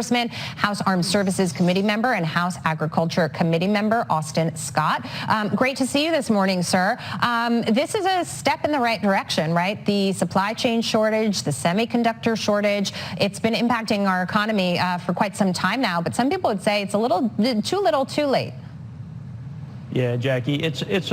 House Armed Services Committee member and House Agriculture Committee member Austin Scott. Great to see you this morning, sir. This is a step in the right direction, right? The supply chain shortage, the semiconductor shortage, it's been impacting our economy for quite some time now, but some people would say it's a little too late. Yeah, Jackie, it's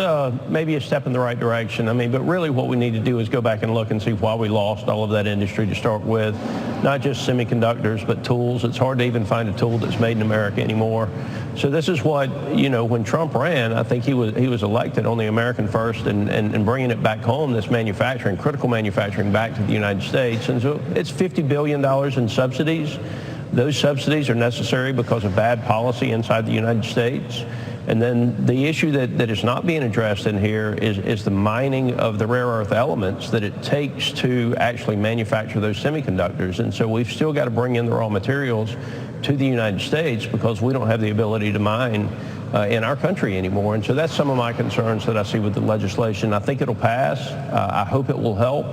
maybe a step in the right direction. I mean, but really what we need to do is go back and look and see why we lost all of that industry to start with. Not just semiconductors, but tools. It's hard to even find a tool that's made in America anymore. So this is what, you know, when Trump ran, I think he was elected on the American First and bringing it back home, this manufacturing, critical manufacturing back to the United States. And so it's $50 billion in subsidies. Those subsidies are necessary because of bad policy inside the United States. And then the issue that is not being addressed in here is the mining of the rare earth elements that it takes to actually manufacture those semiconductors. And so we've still got to bring in the raw materials to the United States because we don't have the ability to mine in our country anymore. And so that's some of my concerns that I see with the legislation. I think it'll pass. I hope it will help.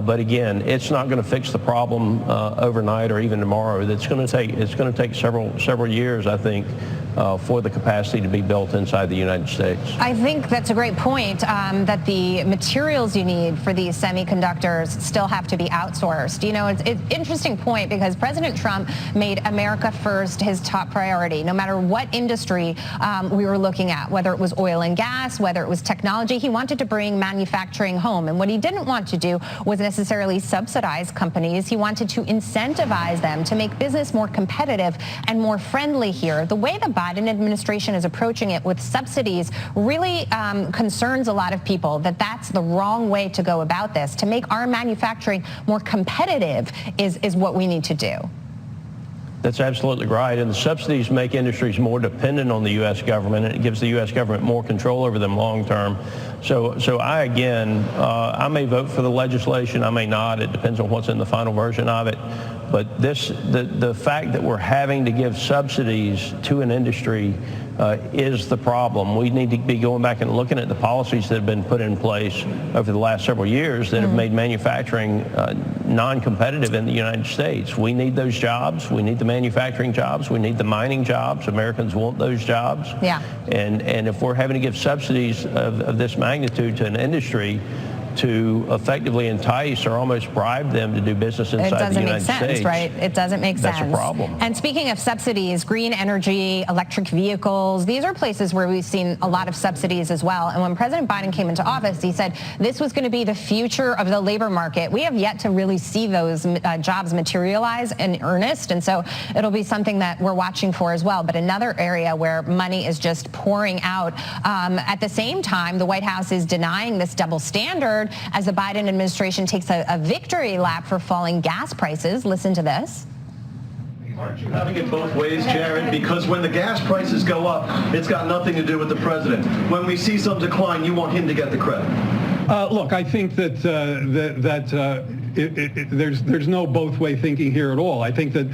But again, it's not going to fix the problem overnight or even tomorrow. It's going to take several years, I think, for the capacity to be built inside the United States. I think that's a great point, that the materials you need for these semiconductors still have to be outsourced. You know, it's an interesting point because President Trump made America first his top priority, no matter what industry we were looking at, whether it was oil and gas, whether it was technology. He wanted to bring manufacturing home. And what he didn't want to do was necessarily subsidize companies. He wanted to incentivize them to make business more competitive and more friendly here. The way the Biden administration is approaching it with subsidies really concerns a lot of people that that's the wrong way to go about this. To make our manufacturing more competitive is what we need to do. That's absolutely right. And the subsidies make industries more dependent on the U.S. government, and it gives the U.S. government more control over them long term. So I I may vote for the legislation. I may not. It depends on what's in the final version of it. But the fact that we're having to give subsidies to an industry is the problem. We need to be going back and looking at the policies that have been put in place over the last several years that have made manufacturing non-competitive in the United States. We need those jobs. We need the manufacturing jobs. We need the mining jobs. Americans want those jobs. Yeah. And if we're having to give subsidies of this magnitude to an industry to effectively entice or almost bribe them to do business inside the United States. It doesn't make sense, right? It doesn't make sense. That's a problem. And speaking of subsidies, green energy, electric vehicles, these are places where we've seen a lot of subsidies as well. And when President Biden came into office, he said this was going to be the future of the labor market. We have yet to really see those jobs materialize in earnest. And so it'll be something that we're watching for as well. But another area where money is just pouring out. At the same time, the White House is denying this double standard as the Biden administration takes a victory lap for falling gas prices. Listen to this. Aren't you having it both ways, Jared? Because when the gas prices go up, it's got nothing to do with the president. When we see some decline, you want him to get the credit. Look, I think that there's no both-way thinking here at all. I think that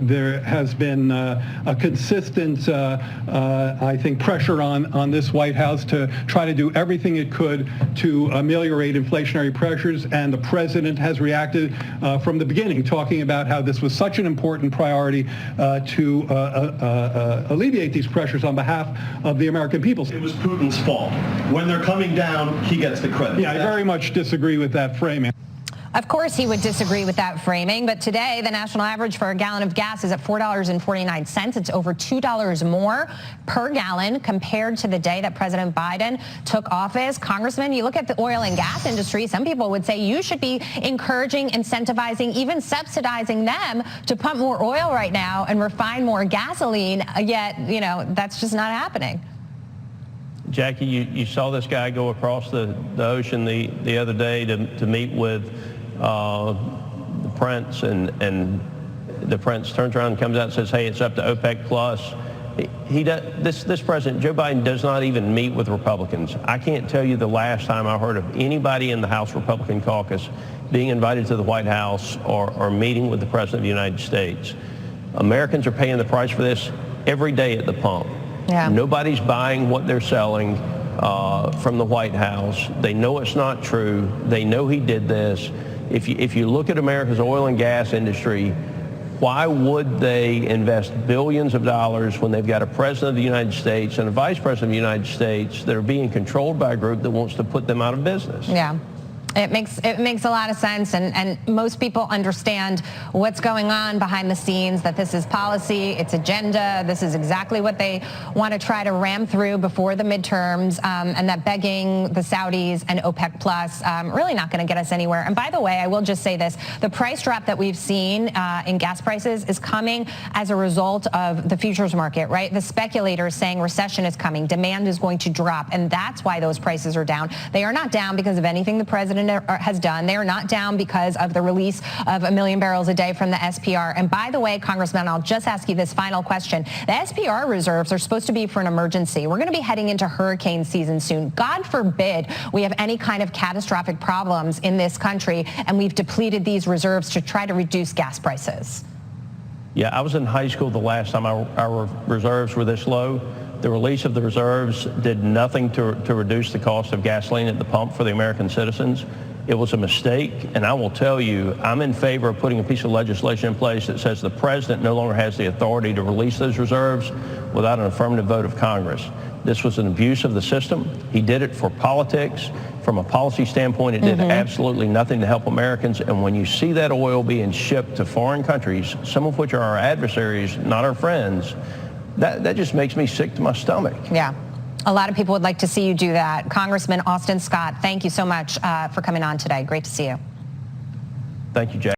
there has been a consistent, I think, pressure on this White House to try to do everything it could to ameliorate inflationary pressures, and the president has reacted from the beginning, talking about how this was such an important priority to alleviate these pressures on behalf of the American people. It was Putin's fault. When they're coming down, he gets the credit. Yeah, I very much disagree with that framing. Of course he would disagree with that framing, but today the national average for a gallon of gas is at $4.49. It's over $2 more per gallon compared to the day that President Biden took office. Congressman, you look at the oil and gas industry, some people would say you should be encouraging, incentivizing, even subsidizing them to pump more oil right now and refine more gasoline, yet, you know, that's just not happening. Jackie, you saw this guy go across the ocean the other day to meet with the prince, and the prince turns around and comes out and says, hey, it's up to OPEC plus. This president, Joe Biden, does not even meet with Republicans. I can't tell you the last time I heard of anybody in the House Republican caucus being invited to the White House or meeting with the President of the United States. Americans are paying the price for this every day at the pump. Yeah. Nobody's buying what they're selling from the White House. They know it's not true. They know he did this. If you look at America's oil and gas industry, Why would they invest billions of dollars when they've got a president of the United States and a vice president of the United States that are being controlled by a group that wants to put them out of business? Yeah. It makes a lot of sense, and most people understand what's going on behind the scenes, that this is policy, it's agenda, this is exactly what they want to try to ram through before the midterms, and that begging the Saudis and OPEC Plus really not going to get us anywhere. And by the way, I will just say this, the price drop that we've seen in gas prices is coming as a result of the futures market, right? The speculators saying recession is coming, demand is going to drop, and that's why those prices are down. They are not down because of anything the president has done. They are not down because of the release of 1 million barrels a day from the SPR. And by the way, Congressman, I'll just ask you this final question. The SPR reserves are supposed to be for an emergency. We're going to be heading into hurricane season soon. God forbid we have any kind of catastrophic problems in this country, and we've depleted these reserves to try to reduce gas prices. Yeah, I was in high school the last time our reserves were this low. The release of the reserves did nothing to reduce the cost of gasoline at the pump for the American citizens. It was a mistake, and I will tell you, I'm in favor of putting a piece of legislation in place that says the president no longer has the authority to release those reserves without an affirmative vote of Congress. This was an abuse of the system. He did it for politics. From a policy standpoint, it did absolutely nothing to help Americans. And when you see that oil being shipped to foreign countries, some of which are our adversaries, not our friends, that just makes me sick to my stomach. Yeah. A lot of people would like to see you do that. Congressman Austin Scott, thank you so much for coming on today. Great to see you. Thank you, Jack.